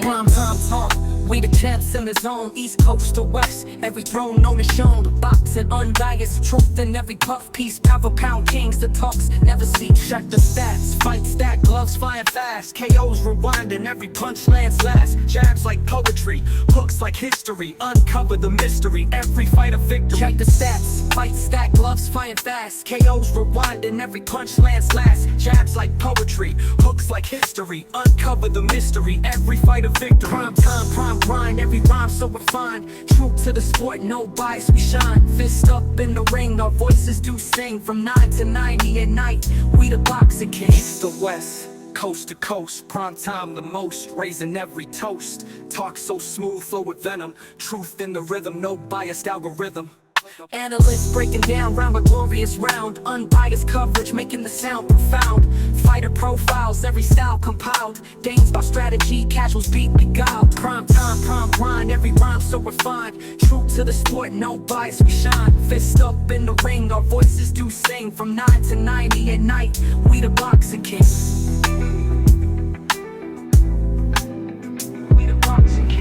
Prime time talk, we the champs in the zone, east coast to west. Every throne known and shown, the boxing unbiased truth in every puff piece. Pound for pound kings, the talks never cease. Check the stats, fight stack, gloves flying fast. KOs rewinding, every punch lands last. Jabs like poetry, hooks like history. Uncover the mystery, every fight a victory. Check the stats, fight stack, gloves flying fast. KOs rewinding, every punch lands last. Jabs like poetry, hooks like history. Uncover the mystery, every fight a victory. Prime time, prime grind, every rhyme so refined. True to the sport, no bias, we shine. Fist up in the ring, our voices do sing. From 9 to 90 at night, we the boxing kings. East to west, coast to coast, prime time the most, raising every toast. Talk so smooth, flow with venom. Truth in the rhythm, no biased algorithm. Analysts breaking down round by glorious round. Unbiased coverage making the sound profound. Fighter profiles, every style compiled. Dames by strategy, casuals beat beguiled. Prime time, prime grind, every rhyme so refined. True to the sport, no bias, we shine. Fist up in the ring, our voices do sing. From 9 to 90 at night, we the boxing kings. We the boxing kings.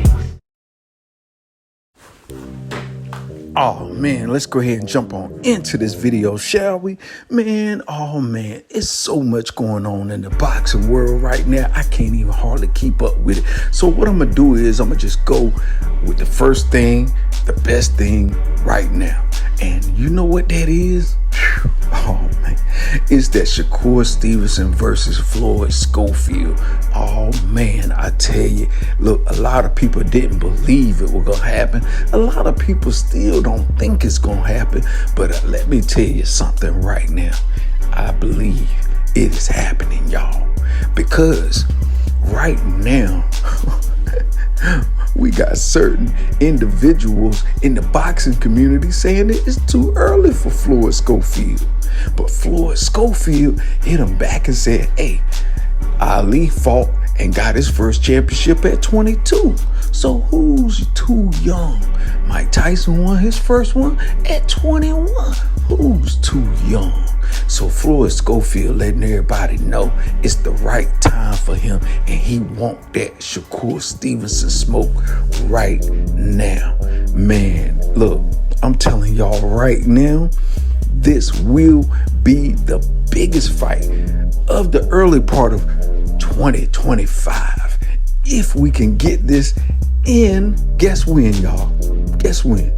Oh man, let's go ahead and jump on into this video, shall we? Man, oh man, it's so much going on in the boxing world right now. I can't even hardly keep up with it. So what I'm gonna do is I'm gonna just go with the first thing, the best thing right now. And you know what that is? Oh man, it's that Shakur Stevenson versus Floyd Schofield. Oh man, I tell you, look, a lot of people didn't believe it was gonna happen. A lot of people still don't think it's gonna happen. But let me tell you something right now. I believe it is happening, y'all. Because right now, we got certain individuals in the boxing community saying that it's too early for Floyd Schofield. But Floyd Schofield hit him back and said, hey, Ali fought and got his first championship at 22. So who's too young? Mike Tyson won his first one at 21. Who's too young? So Floyd Schofield letting everybody know it's the right time for him, and he want that Shakur Stevenson smoke right now. Man, look, I'm telling y'all right now, this will be the biggest fight of the early part of 2025. If we can get this in, guess when, y'all? Guess when?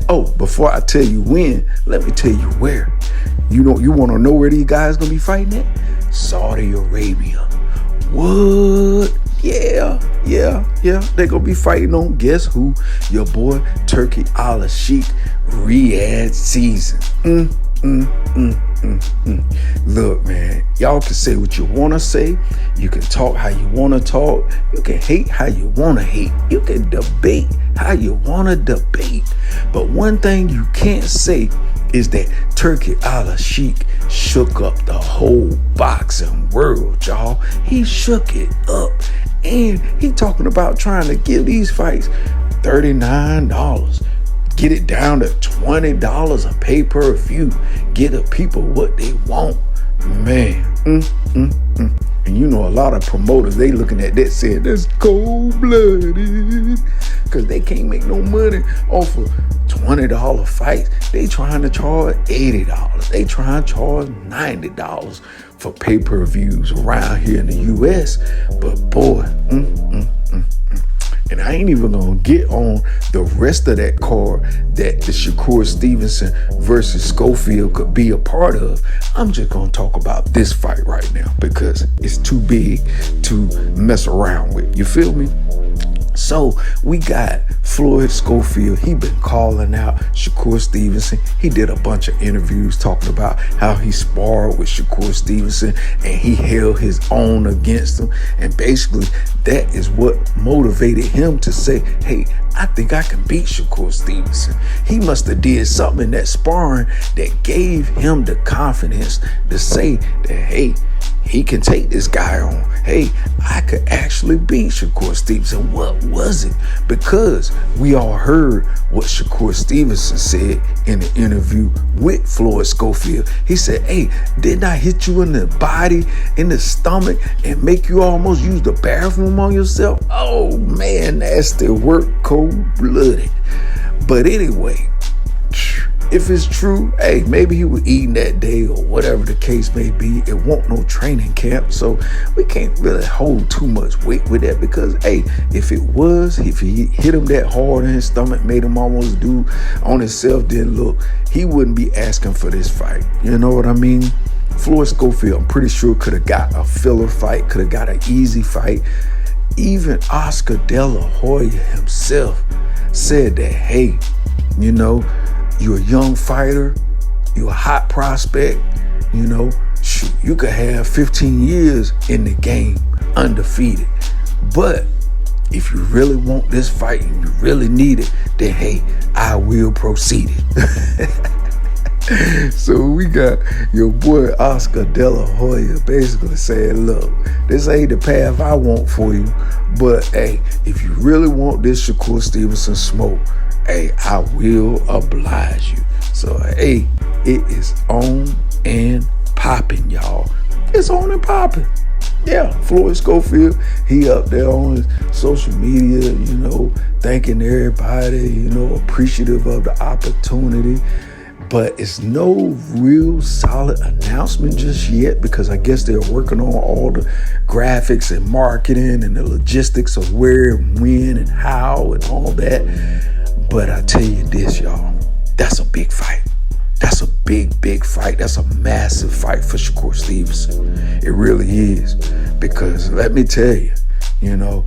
Oh, before I tell you when, let me tell you where. You want to know where these guys gonna be fighting at? Saudi Arabia. What? Yeah. They gonna be fighting on, guess who? Your boy Turki Al-Sheikh Riyadh season. Look, man, y'all can say what you want to say. You can talk how you want to talk. You can hate how you want to hate. You can debate how you want to debate. But one thing you can't say is that Turki Al-Sheikh shook up the whole boxing world, y'all. He shook it up. And he talking about trying to give these fights $39. Get it down to $20 a pay-per-view. Get the people what they want. Man. And you know a lot of promoters, they looking at that saying that's cold-blooded. Because they can't make no money off of $20 fights. They trying to charge $80. They trying to charge $90 for pay-per-views around here in the U.S. But boy, and I ain't even gonna get on the rest of that card that the Shakur Stevenson versus Schofield could be a part of. I'm just gonna talk about this fight right now because it's too big to mess around with. You feel me? So we got Floyd Schofield. He been calling out Shakur Stevenson. He did a bunch of interviews talking about how he sparred with Shakur Stevenson and he held his own against him. And basically that is what motivated him to say, hey, I think I can beat Shakur Stevenson. He must have did something in that sparring that gave him the confidence to say that, hey, he can take this guy on. Hey, I could actually beat Shakur Stevenson. What was it? Because we all heard what Shakur Stevenson said in the interview with Floyd Schofield. He said, hey, didn't I hit you in the body, in the stomach, and make you almost use the bathroom on yourself? Oh, man, nasty work, cold-blooded. But anyway, if it's true, hey, maybe he was eating that day or whatever the case may be. It won't no training camp, so we can't really hold too much weight with that because, hey, if he hit him that hard in his stomach, made him almost do on himself, then look, he wouldn't be asking for this fight. You know what I mean? Floyd Schofield, I'm pretty sure, could have got a filler fight, could have got an easy fight. Even Oscar De La Hoya himself said that, hey, you know, you're a young fighter, you're a hot prospect, you know, shoot, you could have 15 years in the game undefeated. But if you really want this fight and you really need it, then hey, I will proceed it. So we got your boy Oscar De La Hoya basically saying, look, this ain't the path I want for you, but hey, if you really want this Shakur Stevenson smoke, hey, I will oblige you. So hey, it is on and popping, y'all. It's on and popping. Yeah, Floyd Schofield, he up there on his social media, you know, thanking everybody, you know, appreciative of the opportunity. But it's no real solid announcement just yet because I guess they're working on all the graphics and marketing and the logistics of where and when and how and all that. But I tell you this, y'all, that's a big fight. That's a big fight. That's a massive fight for Shakur Stevenson. It really is. Because let me tell you, you know,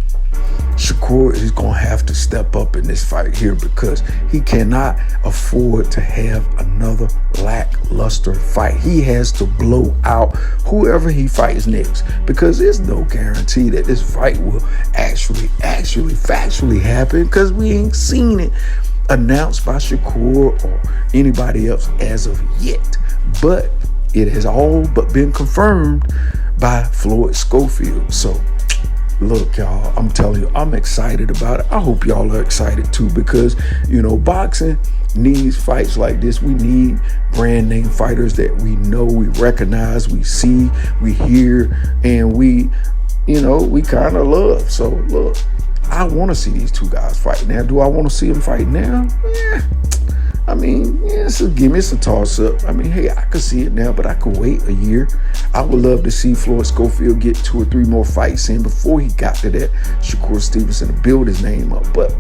Shakur is going to have to step up in this fight here because he cannot afford to have another lackluster fight. He has to blow out whoever he fights next because there's no guarantee that this fight will actually factually happen because we ain't seen it announced by Shakur or anybody else as of yet. But it has all but been confirmed by Floyd Schofield. So look, y'all, I'm telling you, I'm excited about it. I hope y'all are excited too because, you know, boxing needs fights like this. We need brand name fighters that we know, we recognize, we see, we hear, and we, you know, we kind of love. So look, I want to see these two guys fight now. Do I want to see them fight now? Yeah. I mean, yeah, give me a toss-up. I mean, hey, I could see it now, but I could wait a year. I would love to see Floyd Schofield get 2 or 3 more fights in before he got to that Shakur Stevenson to build his name up. But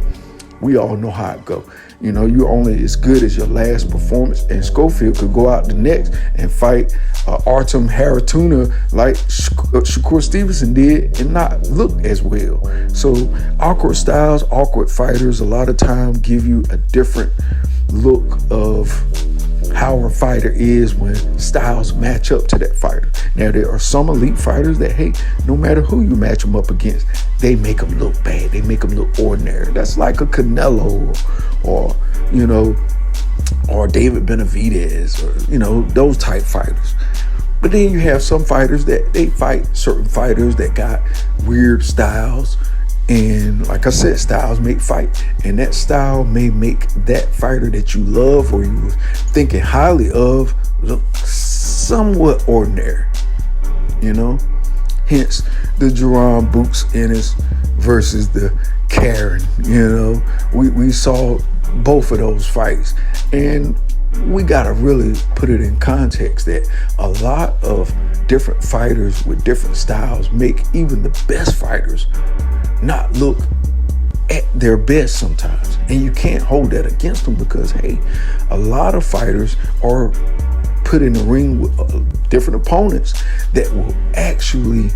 we all know how it go. You know, you're only as good as your last performance, and Schofield could go out the next and fight Artem Haratuna like Shakur Stevenson did and not look as well. So awkward styles, awkward fighters a lot of time give you a different look of how a fighter is when styles match up to that fighter. Now, there are some elite fighters that, hey, no matter who you match them up against, they make them look bad. They make them look ordinary. That's like a Canelo or you know, or David Benavidez or, you know, those type fighters. But then you have some fighters that they fight certain fighters that got weird styles. And like I said, styles make fight. And that style may make that fighter that you love or you was thinking highly of look somewhat ordinary, you know? Hence the Jerome Boots Ennis versus the Karen, you know? We saw both of those fights. And we got to really put it in context that a lot of different fighters with different styles make even the best fighters not look at their best sometimes. And you can't hold that against them because, hey, a lot of fighters are put in the ring with different opponents that will actually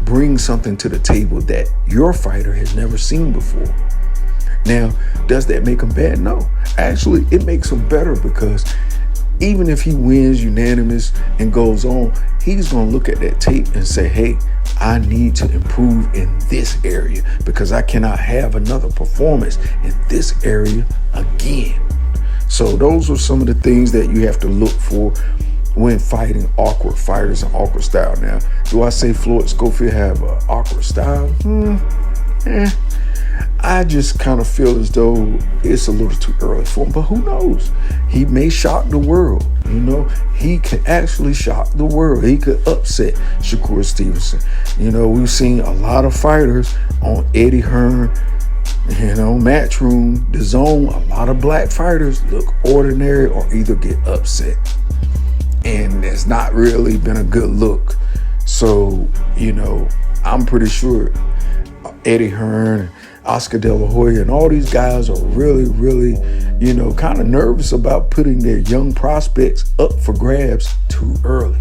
bring something to the table that your fighter has never seen before. Now, does that make him bad? No. Actually, it makes him better because even if he wins unanimous and goes on, he's going to look at that tape and say, hey, I need to improve in this area because I cannot have another performance in this area again. So those are some of the things that you have to look for when fighting awkward fighters and awkward style. Now, do I say Floyd Schofield have an awkward style? I just kind of feel as though it's a little too early for him, but who knows? He may shock the world. You know, he can actually shock the world. He could upset Shakur Stevenson. You know, we've seen a lot of fighters on Eddie Hearn, you know, Matchroom, The Zone. A lot of black fighters look ordinary or either get upset. And it's not really been a good look. So, you know, I'm pretty sure Eddie Hearn, Oscar De La Hoya, and all these guys are really, you know, kind of nervous about putting their young prospects up for grabs too early.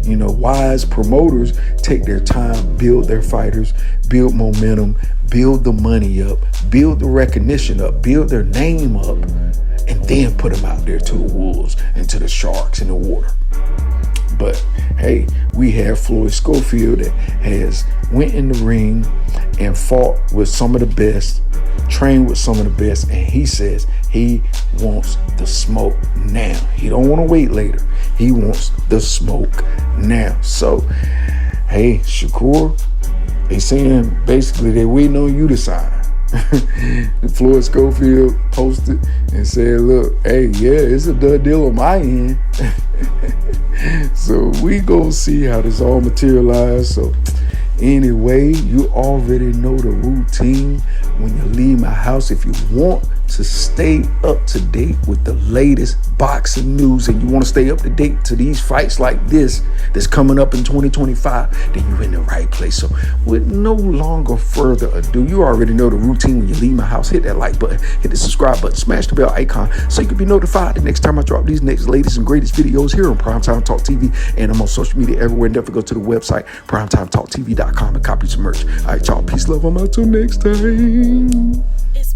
You know, wise promoters take their time, build their fighters, build momentum, build the money up, build the recognition up, build their name up, and then put them out there to the wolves and to the sharks in the water. But hey, we have Floyd Schofield that has went in the ring and fought with some of the best, trained with some of the best, and he says he wants the smoke now. He don't want to wait later. He wants the smoke now. So, hey, Shakur, they saying basically they're waiting on you to sign. Floyd Schofield posted and said, look, hey, yeah, it's a done deal on my end. So we gonna see how this all materializes. So anyway, you already know the routine when you leave my house. If you want to stay up to date with the latest boxing news and you want to stay up to date to these fights like this that's coming up in 2025, then you're in the right place. So with no longer further ado, you already know the routine when you leave my house. Hit that like button, hit the subscribe button, smash the bell icon so you can be notified the next time I drop these next latest and greatest videos here on Primetime Talk TV. And I'm on social media everywhere. And definitely go to the website primetimetalktv.com and copy some merch. All right, y'all, peace, love. I'm out till next time. It's